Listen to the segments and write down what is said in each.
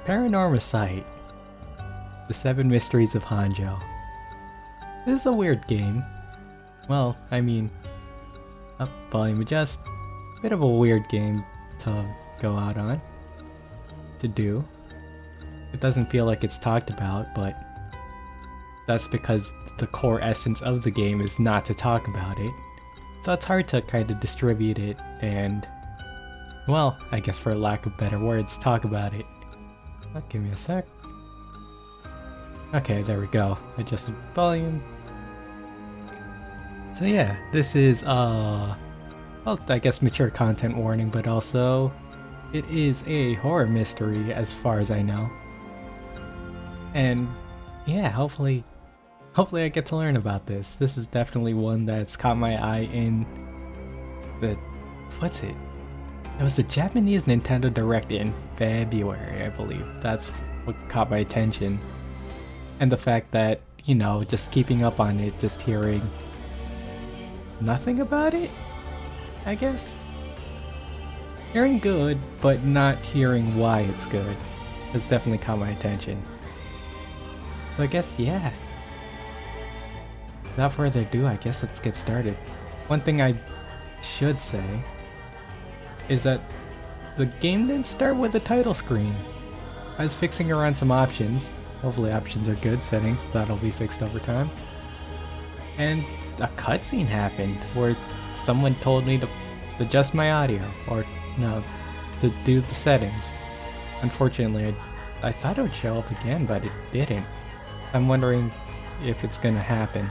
Paranormasight. The Seven Mysteries of Honjo. This is a weird game. Well, I mean, up volume adjust. Bit of a weird game to go out on. To do. It doesn't feel like it's talked about, but that's because the core essence of the game is not to talk about it. So it's hard to kind of distribute it and, well, I guess for lack of better words, talk about it. Oh, give me a sec. Okay, there we go. Adjusted volume. So yeah, this is, well, I guess mature content warning, but also it is a horror mystery as far as I know. And yeah, hopefully I get to learn about this. This is definitely one that's caught my eye in the, what's it? It was the Japanese Nintendo Direct in February, I believe. That's what caught my attention. And the fact that, you know, just keeping up on it, just hearing nothing about it, I guess? Hearing good, but not hearing why it's good has definitely caught my attention. So I guess, yeah. Without further ado, I guess let's get started. One thing I should say is that the game didn't start with a title screen. I was fixing around some options. Hopefully options are good settings, that'll be fixed over time. And a cutscene happened where someone told me to adjust my audio, or no, to do the settings. Unfortunately, I thought it would show up again, but it didn't. I'm wondering if it's gonna happen.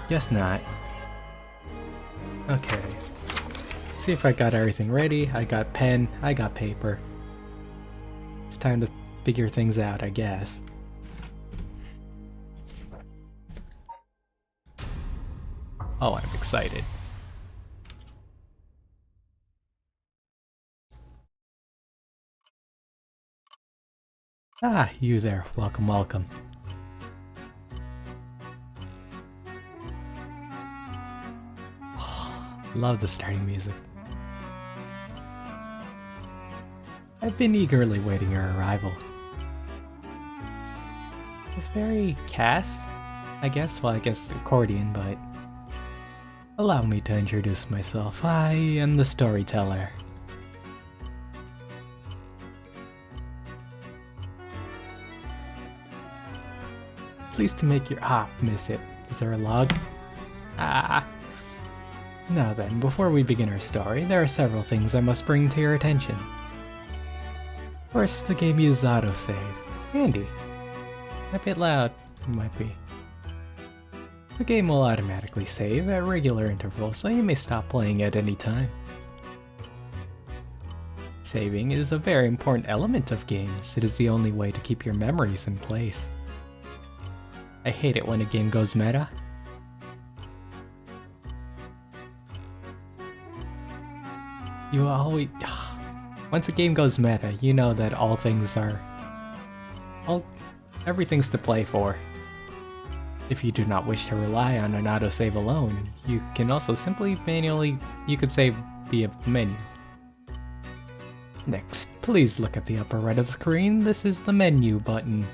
Guess not. Okay. See if I got everything ready. I got pen, I got paper. It's time to figure things out, I guess. Oh, I'm excited. Ah, you there. Welcome, welcome. Love the starting music. I've been eagerly waiting your arrival. It's very Cass, I guess. Well, I guess accordion, but allow me to introduce myself. I am the storyteller. Pleased to make your miss it. Is there a log? Now then, before we begin our story, there are several things I must bring to your attention. First, the game uses autosave. Handy. A bit loud, it might be. The game will automatically save at regular intervals, so you may stop playing at any time. Saving is a very important element of games. It is the only way to keep your memories in place. I hate it when a game goes meta. You always... Once a game goes meta, you know that everything's to play for. If you do not wish to rely on an autosave alone, you can also simply you could save via the menu. Next, please look at the upper right of the screen. This is the menu button.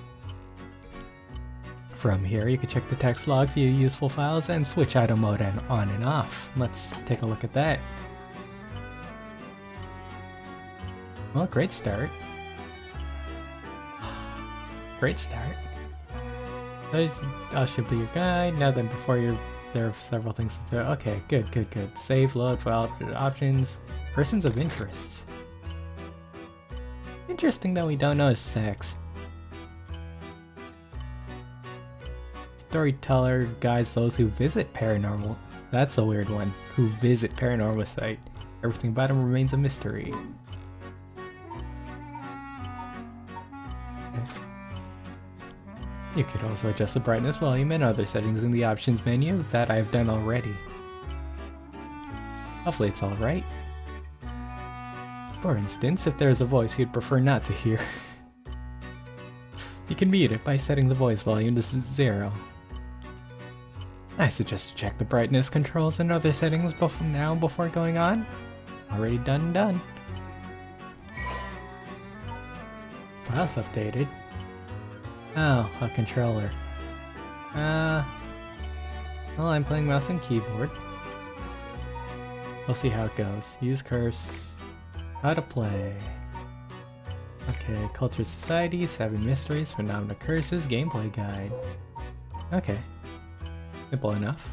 From here, you can check the text log, view useful files, and switch auto mode on and off. Let's take a look at that. Well, great start. Great start. Should be your guide. Now then, there are several things to do. Okay, good. Save, load, file, options, persons of interest. Interesting that we don't know his sex. Storyteller guides those who visit paranormal. That's a weird one. Who visit Paranormasight. Everything about him remains a mystery. You could also adjust the brightness, volume, and other settings in the options menu that I've done already. Hopefully it's alright. For instance, if there's a voice you'd prefer not to hear, you can mute it by setting the voice volume to 0. I suggest you check the brightness controls and other settings before going on. Already done. files updated. Oh, a controller. Well, I'm playing mouse and keyboard. We'll see how it goes. Use curse. How to play. Okay, Culture Society, 7 Mysteries, Phenomena Curses, Gameplay Guide. Okay. Simple enough.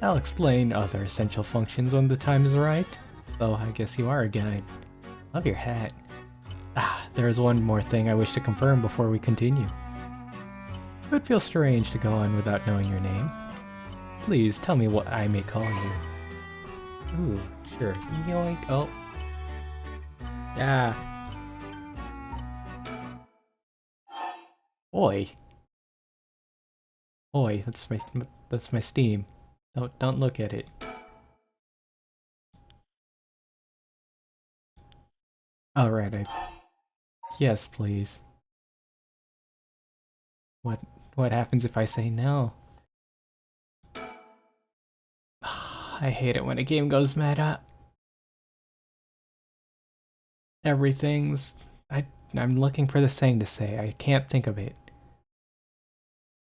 I'll explain other essential functions when the time is right. So I guess you are a guide. Love your hat. There is one more thing I wish to confirm before we continue. It would feel strange to go on without knowing your name. Please tell me what I may call you. Ooh, sure. Yoink. Oh. Yeah. Oi. Oi, that's my Steam. Don't look at it. Alright, yes, please. What happens if I say no? I hate it when a game goes meta. I'm looking for the saying to say. I can't think of it.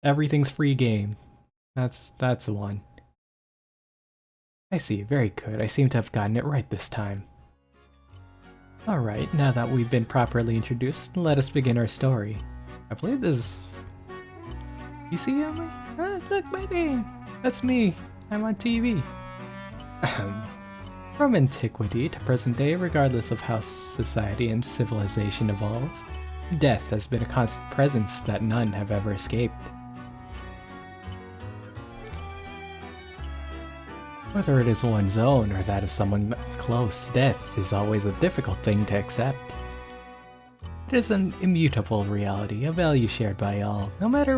Everything's free game. That's the one. I see, very good. I seem to have gotten it right this time. Alright, now that we've been properly introduced, let us begin our story. I believe this is... You see Emily? Look, my name! That's me! I'm on TV. From antiquity to present day, regardless of how society and civilization evolve, death has been a constant presence that none have ever escaped. Whether it is one's own or that of someone close, death is always a difficult thing to accept. It is an immutable reality, a value shared by all, no matter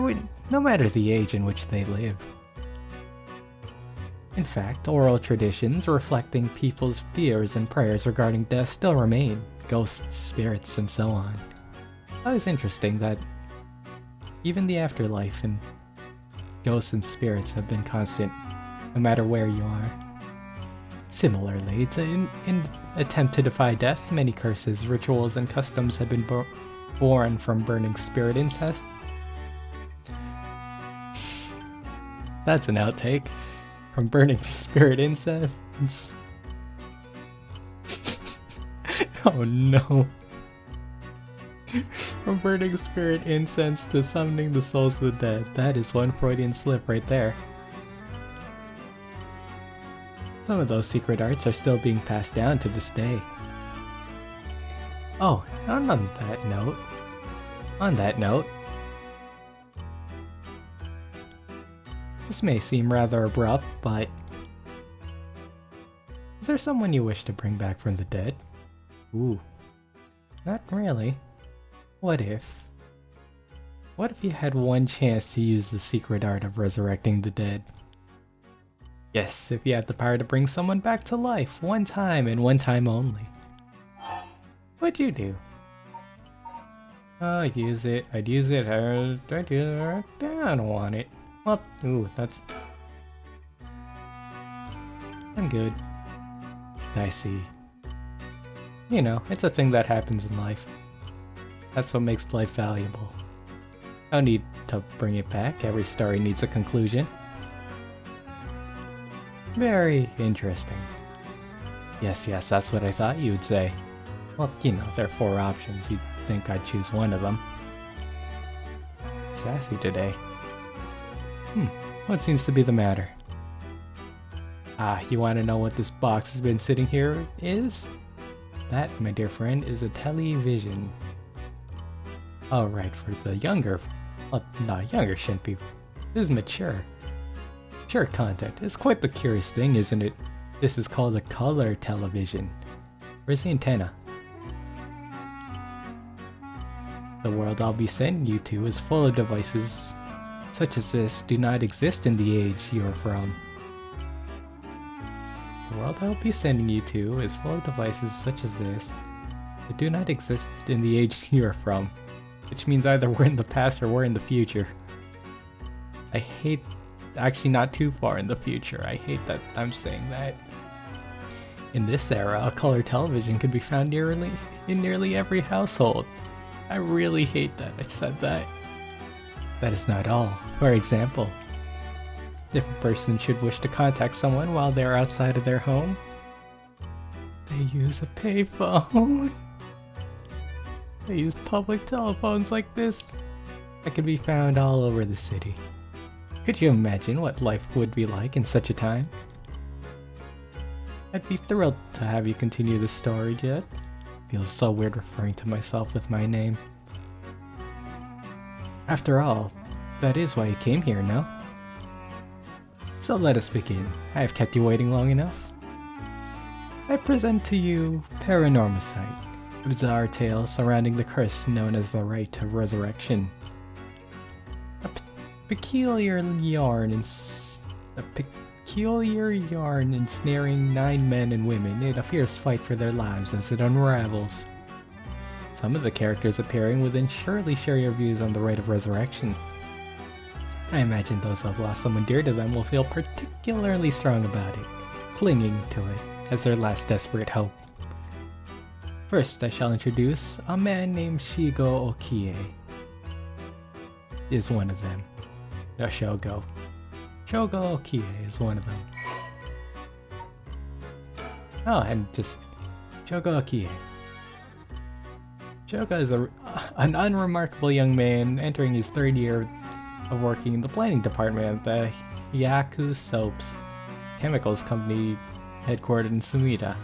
the age in which they live. In fact, oral traditions reflecting people's fears and prayers regarding death still remain, ghosts, spirits, and so on. It's always interesting that even the afterlife and ghosts and spirits have been constant, no matter where you are. Similarly, in attempt to defy death, many curses, rituals, and customs have been born from burning spirit incest. That's an outtake. From burning spirit incense. Oh no. From burning spirit incense to summoning the souls of the dead. That is one Freudian slip right there. Some of those secret arts are still being passed down to this day. Oh, on that note, this may seem rather abrupt, but is there someone you wish to bring back from the dead? Ooh, not really. What if you had one chance to use the secret art of resurrecting the dead? Yes, if you had the power to bring someone back to life, one time and one time only. What'd you do? Oh, I'd use it. I don't want it. Well, ooh, that's... I'm good. I see. You know, it's a thing that happens in life. That's what makes life valuable. No need to bring it back. Every story needs a conclusion. Very interesting. Yes, that's what I thought you would say. Well, you know, there are 4 options. You'd think I'd choose one of them. Sassy today. What seems to be the matter? You want to know what this box has been sitting here is? That, my dear friend, is a television. Alright, for the younger... Well, no, younger shouldn't be. This is mature. Mature content. It's quite the curious thing, isn't it? This is called a color television. Where's the antenna? The world I'll be sending you to is full of devices such as this do not exist in the age you are from. The world I'll be sending you to is full of devices such as this that do not exist in the age you are from. Which means either we're in the past or we're in the future. I hate... Actually not too far in the future. I hate that I'm saying that. In this era, a color television can be found in nearly every household. I really hate that I said that. That is not all. For example, if a person should wish to contact someone while they are outside of their home, they use a payphone. They use public telephones like this that can be found all over the city. Could you imagine what life would be like in such a time? I'd be thrilled to have you continue the story, Jet. Feels so weird referring to myself with my name. After all, that is why you came here, no? So let us begin. I have kept you waiting long enough. I present to you Paranormasight, a bizarre tale surrounding the curse known as the Rite of Resurrection. A peculiar yarn ensnaring 9 men and women in a fierce fight for their lives as it unravels. Some of the characters appearing will then surely share your views on the Rite of Resurrection. I imagine those who have lost someone dear to them will feel particularly strong about it, clinging to it as their last desperate hope. First, I shall introduce a man named Shigo Okie. Is one of them. No, Shogo. Shogo Okie is one of them. Oh, and just Shogo Okie. Shogo is an unremarkable young man entering his 3rd year of working in the planning department at the Yaku Soaps Chemicals Company headquartered in Sumida.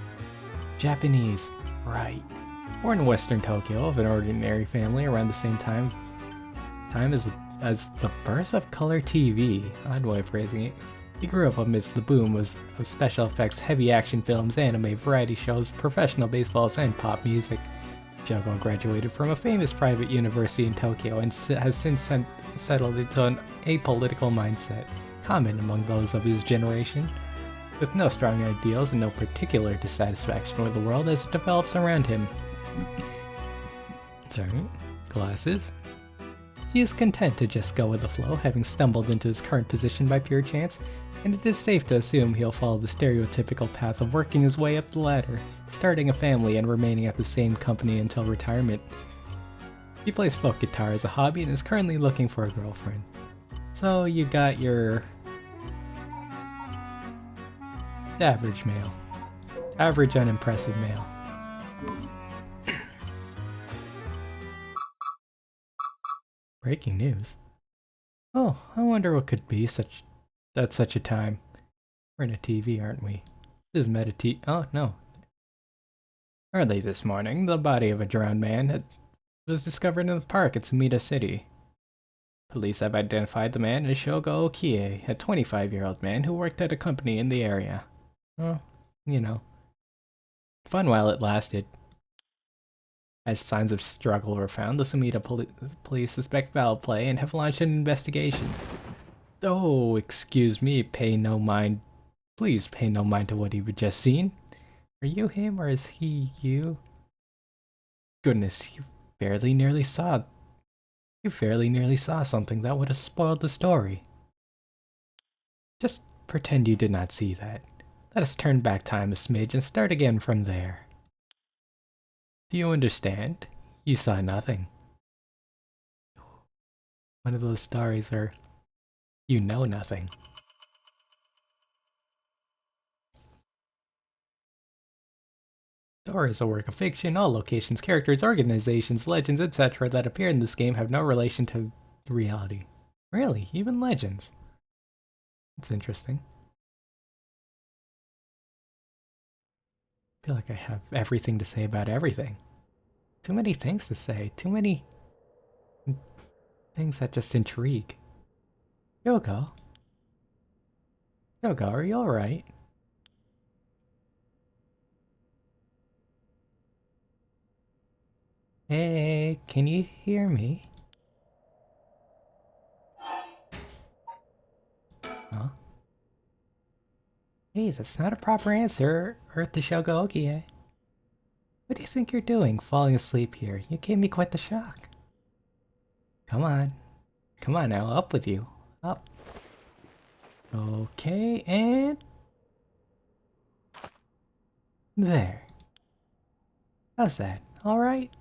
Japanese, right. Born in Western Tokyo of an ordinary family around the same time as the birth of color TV, odd way of phrasing it. He grew up amidst the boom of special effects, heavy action films, anime, variety shows, professional baseballs, and pop music. Shogo graduated from a famous private university in Tokyo and has since settled into an apolitical mindset, common among those of his generation. With no strong ideals and no particular dissatisfaction with the world as it develops around him. Sorry, glasses. He is content to just go with the flow, having stumbled into his current position by pure chance, and it is safe to assume he'll follow the stereotypical path of working his way up the ladder, starting a family and remaining at the same company until retirement. He plays folk guitar as a hobby and is currently looking for a girlfriend. So you got your average male. Average unimpressive male. Breaking news. Oh, I wonder what could be at such a time. We're in a TV, aren't we? This is oh no. Early this morning, the body of a drowned man was discovered in the park at Sumida City. Police have identified the man as Shogo Okie, a 25-year-old man who worked at a company in the area. Well, you know. Fun while it lasted. As signs of struggle were found, the Sumida police suspect foul play and have launched an investigation. Oh, excuse me, please pay no mind to what you've just seen. Are you him or is he you? Goodness, you fairly nearly saw something that would have spoiled the story. Just pretend you did not see that. Let us turn back time a smidge and start again from there. Do you understand? You saw nothing. One of those stories where you know nothing. Story is a work of fiction. All locations, characters, organizations, legends, etc. that appear in this game have no relation to reality. Really? Even legends? That's interesting. I feel like I have everything to say about everything. Too many things to say. Too many things that just intrigue. Yogo? Yogo, are you alright? Hey, can you hear me? Huh? Hey, that's not a proper answer, Earth to Shogo Okie. What do you think you're doing, falling asleep here? You gave me quite the shock. Come on. Come on now, up with you. Up. Okay, and... There. How's that? Alright?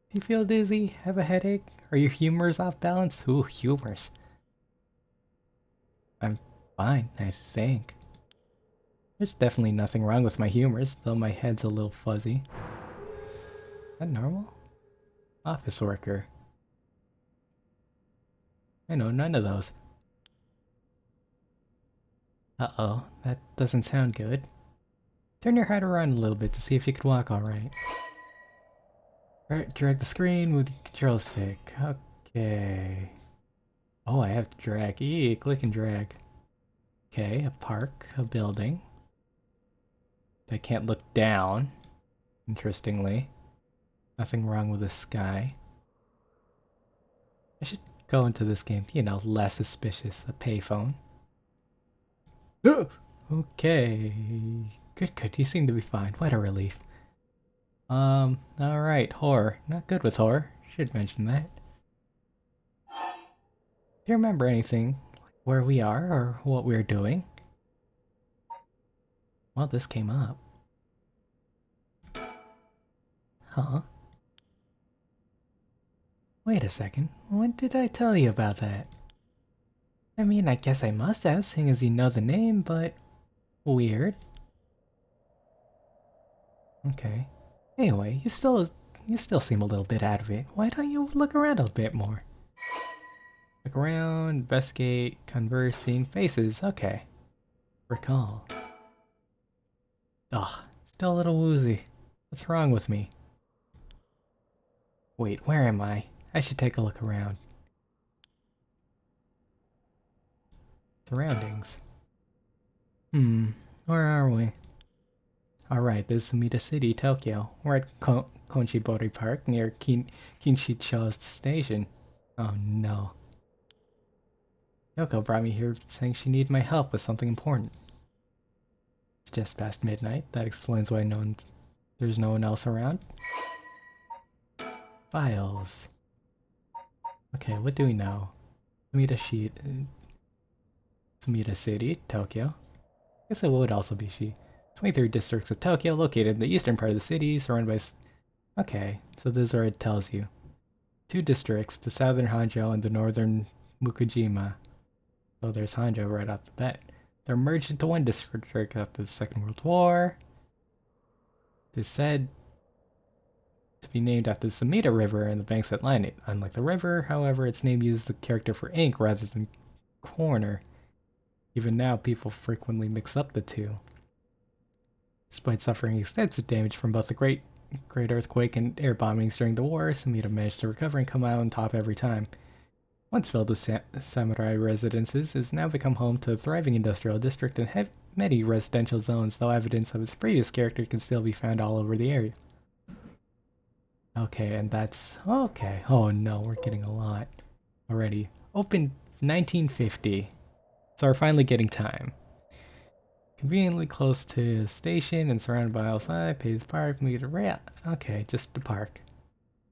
Do you feel dizzy? Have a headache? Are your humors off balance? Ooh, humors. I'm fine, I think. There's definitely nothing wrong with my humors, though my head's a little fuzzy. Is that normal? Office worker. I know none of those. Uh-oh, that doesn't sound good. Turn your head around a little bit to see if you can walk alright. Alright, drag the screen with the control stick. Okay. Oh, I have to drag. Click and drag. Okay, a park, a building. I can't look down, interestingly. Nothing wrong with the sky. I should go into this game, you know, less suspicious. A payphone. Okay. Good. You seem to be fine. What a relief. Alright, horror. Not good with horror. Should mention that. Do you remember anything? Where we are or what we're doing? Well, this came up. Huh? Wait a second. When did I tell you about that? I mean, I guess I must have, seeing as you know the name, but... weird. Okay. Anyway, you still seem a little bit out of it. Why don't you look around a bit more? Look around, investigate, conversing, faces, okay. Recall. Ugh, still a little woozy. What's wrong with me? Wait, where am I? I should take a look around. Surroundings. Where are we? Alright, this is Sumida City, Tokyo. We're at Konchibori Park near Kinshicho Station. Oh no. Yoko brought me here saying she needed my help with something important. It's just past midnight. That explains why there's no one else around. Files. Okay, what do we know? Sumida City, Tokyo. Guess it would also be she. 23 districts of Tokyo, located in the eastern part of the city, surrounded by... Okay, so this is where it tells you. 2 districts, the southern Honjo and the northern Mukujima. So there's Honjo right off the bat. They're merged into one district after the Second World War. It is said to be named after the Sumida River and the banks that line it. Unlike the river, however, its name uses the character for ink rather than corner. Even now, people frequently mix up the two. Despite suffering extensive damage from both the Great Earthquake and air bombings during the war, Sumida managed to recover and come out on top every time. Once filled with samurai residences, it has now become home to a thriving industrial district and many residential zones, though evidence of its previous character can still be found all over the area. Okay, and that's... okay. Oh no, we're getting a lot already. Opened 1950. So we're finally getting time. Conveniently close to the station and surrounded by outside, Pays Park, meet a rail. Okay, just the park.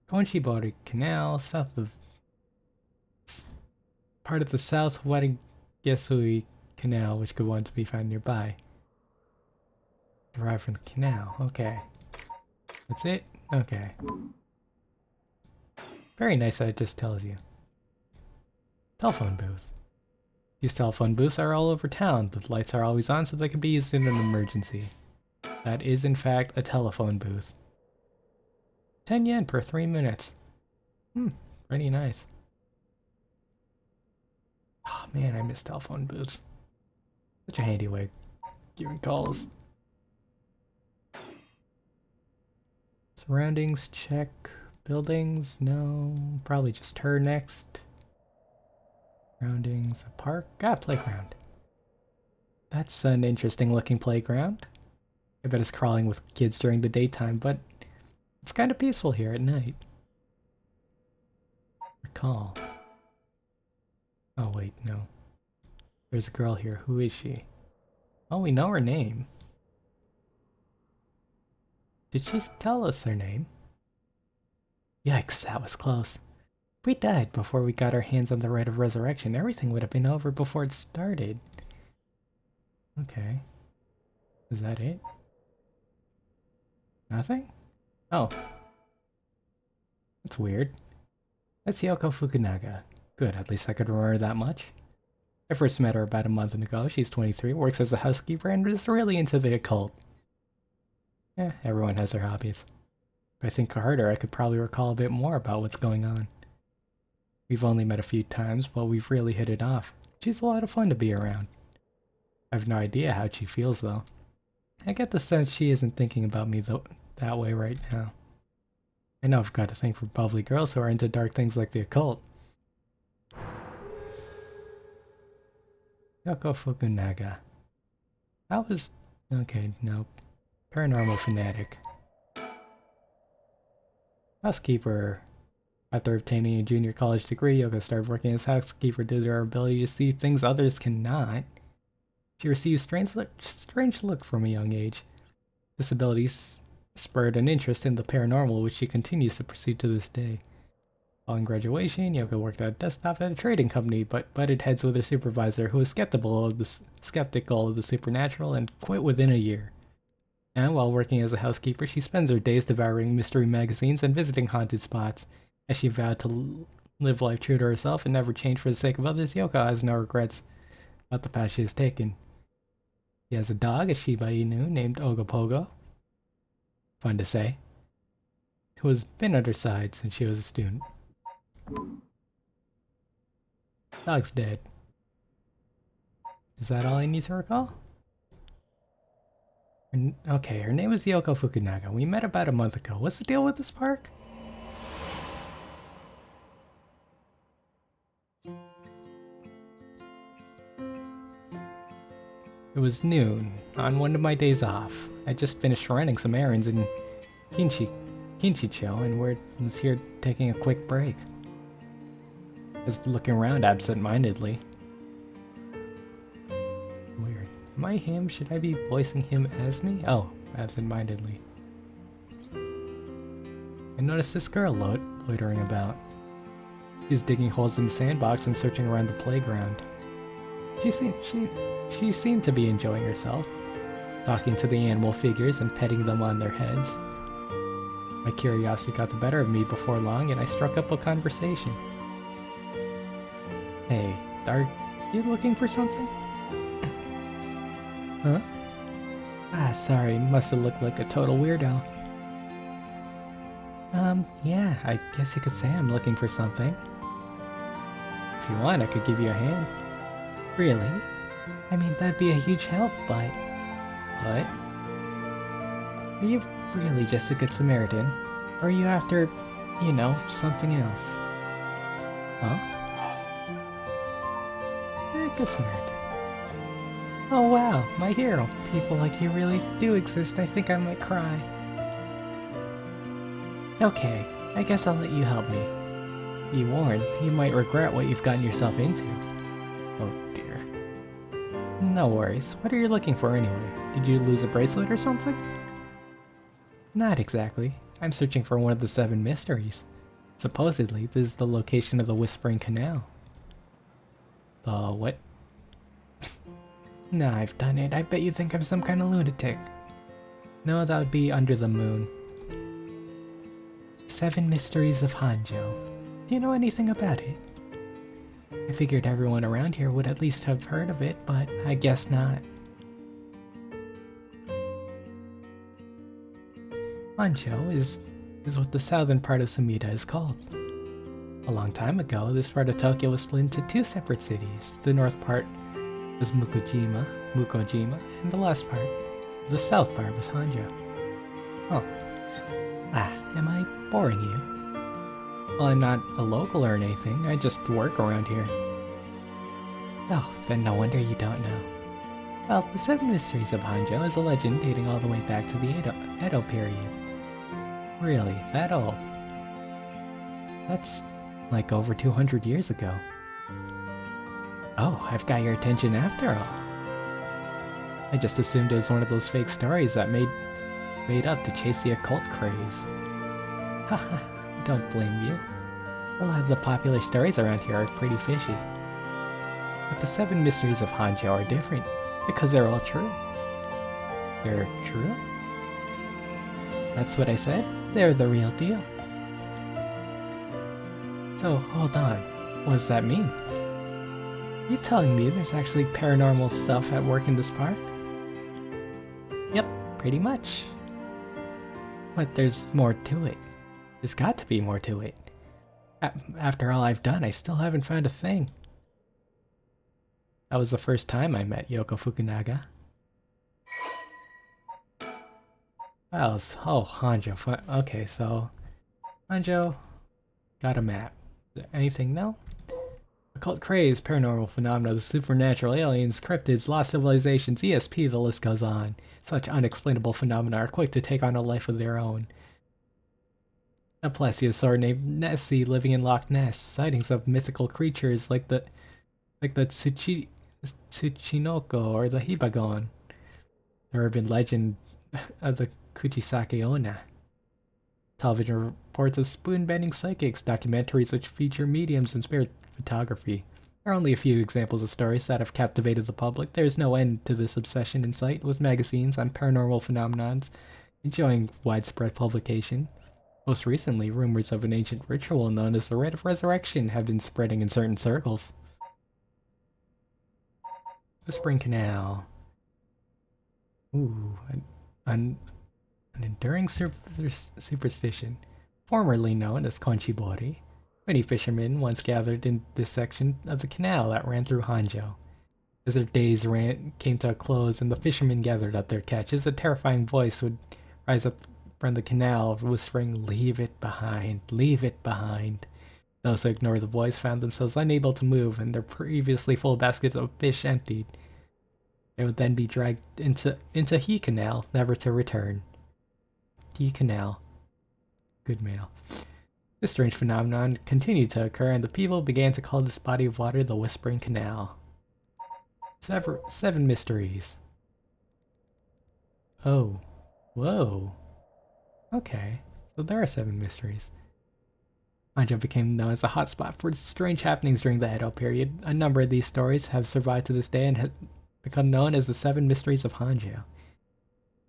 Konchibori Canal, south of... part of the South Watagesui Canal, which could once be found nearby. Derived from the canal, okay. That's it? Okay. Very nice that it just tells you. Telephone booth. These telephone booths are all over town. The lights are always on so they can be used in an emergency. That is in fact a telephone booth. 10 yen per 3 minutes. Pretty nice. Oh man, I miss telephone booths. Such a handy way of giving calls. Surroundings, check. Buildings, no. Probably just her next. Surroundings, a park. Playground. That's an interesting looking playground. I bet it's crawling with kids during the daytime, but it's kind of peaceful here at night. Recall. Oh wait, no. There's a girl here. Who is she? Oh, we know her name. Did she tell us her name? Yikes, that was close. If we died before we got our hands on the rite of resurrection, everything would have been over before it started. Okay. Is that it? Nothing? Oh. That's weird. That's Yoko Fukunaga. Good, at least I could remember that much. I first met her about a month ago. She's 23, works as a housekeeper, and is really into the occult. Everyone has their hobbies. If I think harder, I could probably recall a bit more about what's going on. We've only met a few times, but we've really hit it off. She's a lot of fun to be around. I have no idea how she feels, though. I get the sense she isn't thinking about me that way right now. I know I've got to think for bubbly girls who are into dark things like the occult. Yoko Fukunaga. How was... Okay, no. Paranormal fanatic. Housekeeper. After obtaining a junior college degree, Yoko started working as housekeeper due to her ability to see things others cannot. She received strange look from a young age. This ability spurred an interest in the paranormal, which she continues to pursue to this day. Following graduation, Yoko worked at a desktop at a trading company, but butted heads with her supervisor, who was skeptical of the supernatural, and quit within a year. And while working as a housekeeper, she spends her days devouring mystery magazines and visiting haunted spots. As she vowed to live life true to herself and never change for the sake of others, Yoko has no regrets about the path she has taken. She has a dog, a Shiba Inu, named Ogopogo. Fun to say. Who has been at her side since she was a student. Dog's dead. Is that all I need to recall? Okay, her name is Yoko Fukunaga. We met about a month ago. What's the deal with this park? It was noon, on one of my days off. I just finished running some errands in Kinchicho and was here taking a quick break. Just looking around absent-mindedly. Weird. Am I him? Should I be voicing him as me? Oh, absent-mindedly. I noticed this girl loitering about. She was digging holes in the sandbox and searching around the playground. She seemed to be enjoying herself, talking to the animal figures and petting them on their heads. My curiosity got the better of me before long, and I struck up a conversation. Hey, are you looking for something? Huh? Sorry, must have looked like a total weirdo. Yeah, I guess you could say I'm looking for something. If you want, I could give you a hand. Really? I mean, that'd be a huge help, but... What? Are you really just a good Samaritan? Or are you after, you know, something else? Huh? Good Samaritan. Oh wow, my hero. People like you really do exist. I think I might cry. Okay, I guess I'll let you help me. Be warned, you might regret what you've gotten yourself into. Oh dear. No worries. What are you looking for anyway? Did you lose a bracelet or something? Not exactly. I'm searching for one of the 7 mysteries. Supposedly, this is the location of the Whispering Canal. The what? Nah, I've done it. I bet you think I'm some kind of lunatic. No, that would be Under the Moon. 7 Mysteries of Honjo. Do you know anything about it? I figured everyone around here would at least have heard of it, but I guess not. Honjo is what the southern part of Sumida is called. A long time ago, this part of Tokyo was split into 2 separate cities. The north part was Mukojima, and the last part, the south part, was Honjo. Oh. Am I boring you? Well, I'm not a local or anything, I just work around here. Oh, then no wonder you don't know. Well, the 7 Mysteries of Honjo is a legend dating all the way back to the Edo period. Really, that old? That's like over 200 years ago. Oh, I've got your attention after all. I just assumed it was one of those fake stories that made up to chase the occult craze. Haha, don't blame you. A lot of the popular stories around here are pretty fishy. But the 7 Mysteries of Honjo are different, because they're all true. They're true? That's what I said? They're the real deal. So, hold on. What does that mean? Are you telling me there's actually paranormal stuff at work in this park? Yep, pretty much. But there's more to it. There's got to be more to it. After all I've done, I still haven't found a thing. That was the first time I met Yoko Fukunaga. Oh, Honjo. Okay, so Honjo got a map. Anything now? Occult craze, paranormal phenomena, the supernatural, aliens, cryptids, lost civilizations, ESP, the list goes on. Such unexplainable phenomena are quick to take on a life of their own. A plesiosaur named Nessie living in Loch Ness, sightings of mythical creatures like the Tsuchinoko or the Hibagon. The urban legend of the Kuchisake Onna. Television reports of spoon-bending psychics, documentaries which feature mediums and spirit photography. There are only a few examples of stories that have captivated the public. There is no end to this obsession in sight, with magazines on paranormal phenomenons enjoying widespread publication. Most recently, rumors of an ancient ritual known as the Rite of Resurrection have been spreading in certain circles. Whispering Canal. Ooh, an enduring superstition, formerly known as Konchibori. Many fishermen once gathered in this section of the canal that ran through Honjo. As their days came to a close and the fishermen gathered up their catches, a terrifying voice would rise up from the canal, whispering, "Leave it behind, leave it behind." Those who ignored the voice found themselves unable to move and their previously full baskets of fish emptied. They would then be dragged into He Canal, never to return. He Canal. Good mail. This strange phenomenon continued to occur, and the people began to call this body of water the Whispering Canal. 7 mysteries. Oh. Whoa. Okay, so there are 7 mysteries. Honjo became known as a hotspot for strange happenings during the Edo period. A number of these stories have survived to this day and have become known as the 7 mysteries of Honjo.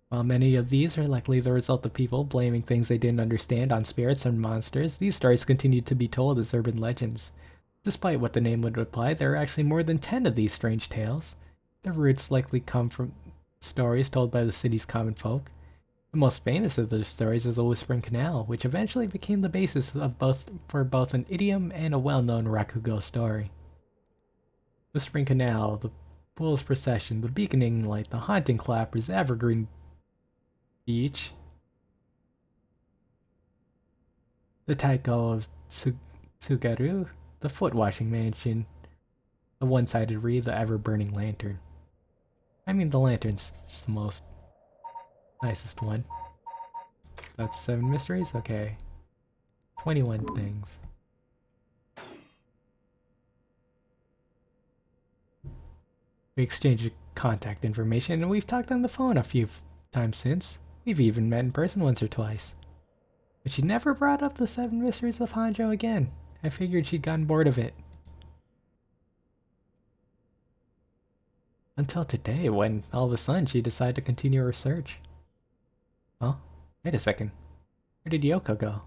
While many of these are likely the result of people blaming things they didn't understand on spirits and monsters, these stories continue to be told as urban legends. Despite what the name would imply, there are actually more than 10 of these strange tales. Their roots likely come from stories told by the city's common folk. The most famous of those stories is the Whispering Canal, which eventually became the basis of for both an idiom and a well-known Rakugo story. Whispering Canal, the Fool's Procession, the Beaconing Light, the Haunting Clappers, Evergreen Beach, the Taiko of Tsugaru, the Foot Washing Mansion, the One-Sided Reed, the Ever-Burning Lantern. I mean, the lantern's the most nicest one. That's 7 mysteries? Okay. 21 things. We exchanged contact information and we've talked on the phone a few times since. We've even met in person once or twice. But she never brought up the 7 mysteries of Honjo again. I figured she'd gotten bored of it. Until today, when all of a sudden she decided to continue her search. Oh, wait a second. Where did Yoko go?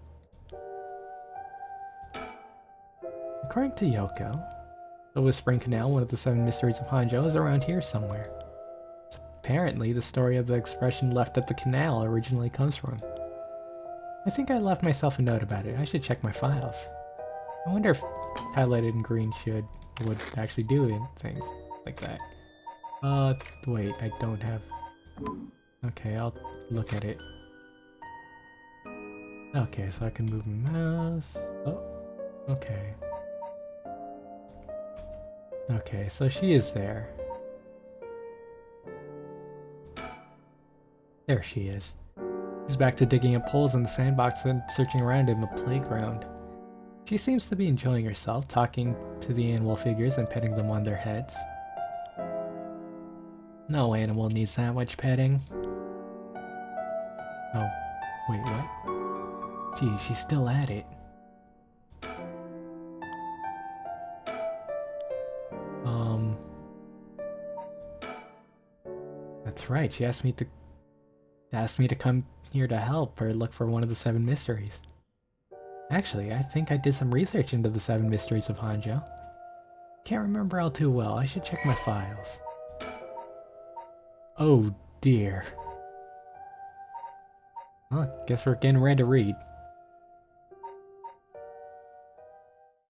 According to Yoko, the Whispering Canal, one of the 7 mysteries of Honjo, is around here somewhere. So apparently, the story of the expression left at the canal originally comes from. I think I left myself a note about it. I should check my files. I wonder if highlighted in green would actually do things like that. Wait, I don't have... Okay, I'll look at it. Okay, so I can move my mouse. Oh, okay. Okay, so she is there. There she is. She's back to digging up holes in the sandbox and searching around in the playground. She seems to be enjoying herself, talking to the animal figures and petting them on their heads. No animal needs that much petting. Oh, wait, what? Gee, she's still at it. That's right, she asked me to asked me to come here to help or look for one of the 7 mysteries. Actually, I think I did some research into the 7 mysteries of Honjo. Can't remember all too well. I should check my files. Oh dear. Well, guess we're getting ready to read.